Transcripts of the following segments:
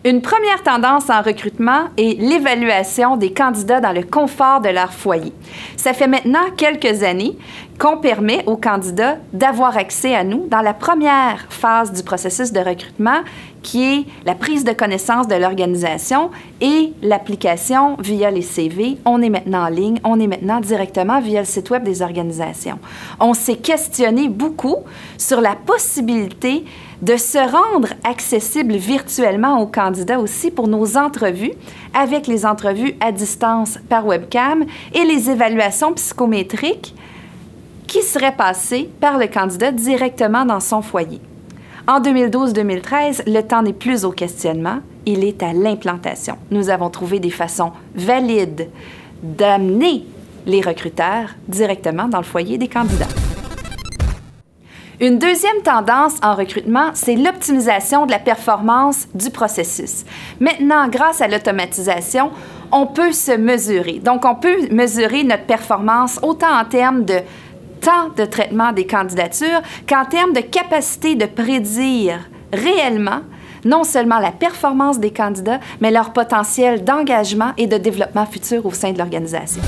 Une première tendance en recrutement est l'évaluation des candidats dans le confort de leur foyer. Ça fait maintenant quelques années qu'on permet aux candidats d'avoir accès à nous dans la première phase du processus de recrutement, qui est la prise de connaissance de l'organisation et l'application via les CV. On est maintenant en ligne, on est maintenant directement via le site web des organisations. On s'est questionné beaucoup sur la possibilité de se rendre accessible virtuellement aux candidats aussi pour nos entrevues, avec les entrevues à distance par webcam et les évaluations psychométriques qui seraient passées par le candidat directement dans son foyer. En 2012-2013, le temps n'est plus au questionnement, il est à l'implantation. Nous avons trouvé des façons valides d'amener les recruteurs directement dans le foyer des candidats. Une deuxième tendance en recrutement, c'est l'optimisation de la performance du processus. Maintenant, grâce à l'automatisation, on peut se mesurer. Donc, on peut mesurer notre performance autant en termes de temps de traitement des candidatures qu'en termes de capacité de prédire réellement non seulement la performance des candidats, mais leur potentiel d'engagement et de développement futur au sein de l'organisation.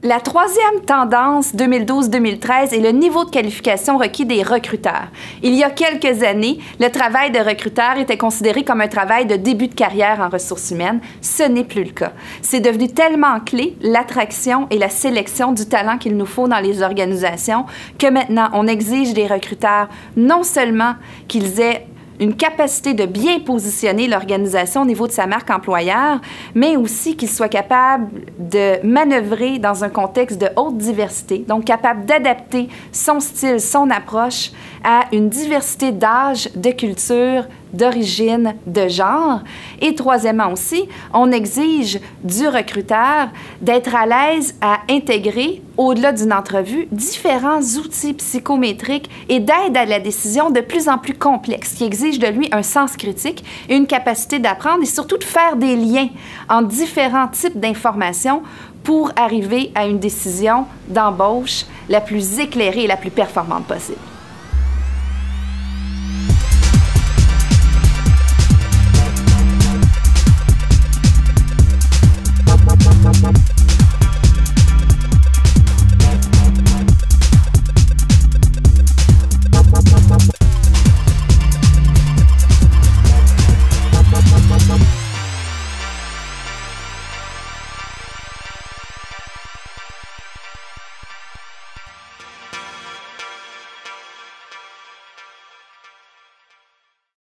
La troisième tendance 2012-2013 est le niveau de qualification requis des recruteurs. Il y a quelques années, le travail de recruteur était considéré comme un travail de début de carrière en ressources humaines. Ce n'est plus le cas. C'est devenu tellement clé, l'attraction et la sélection du talent qu'il nous faut dans les organisations, que maintenant, on exige des recruteurs non seulement qu'ils aient une capacité de bien positionner l'organisation au niveau de sa marque employeur, mais aussi qu'il soit capable de manœuvrer dans un contexte de haute diversité, donc capable d'adapter son style, son approche à une diversité d'âge, de culture, d'origine, de genre. Et troisièmement aussi, on exige du recruteur d'être à l'aise à intégrer, au-delà d'une entrevue, différents outils psychométriques et d'aide à la décision de plus en plus complexes, qui exigent de lui un sens critique, une capacité d'apprendre et surtout de faire des liens entre différents types d'informations pour arriver à une décision d'embauche la plus éclairée et la plus performante possible.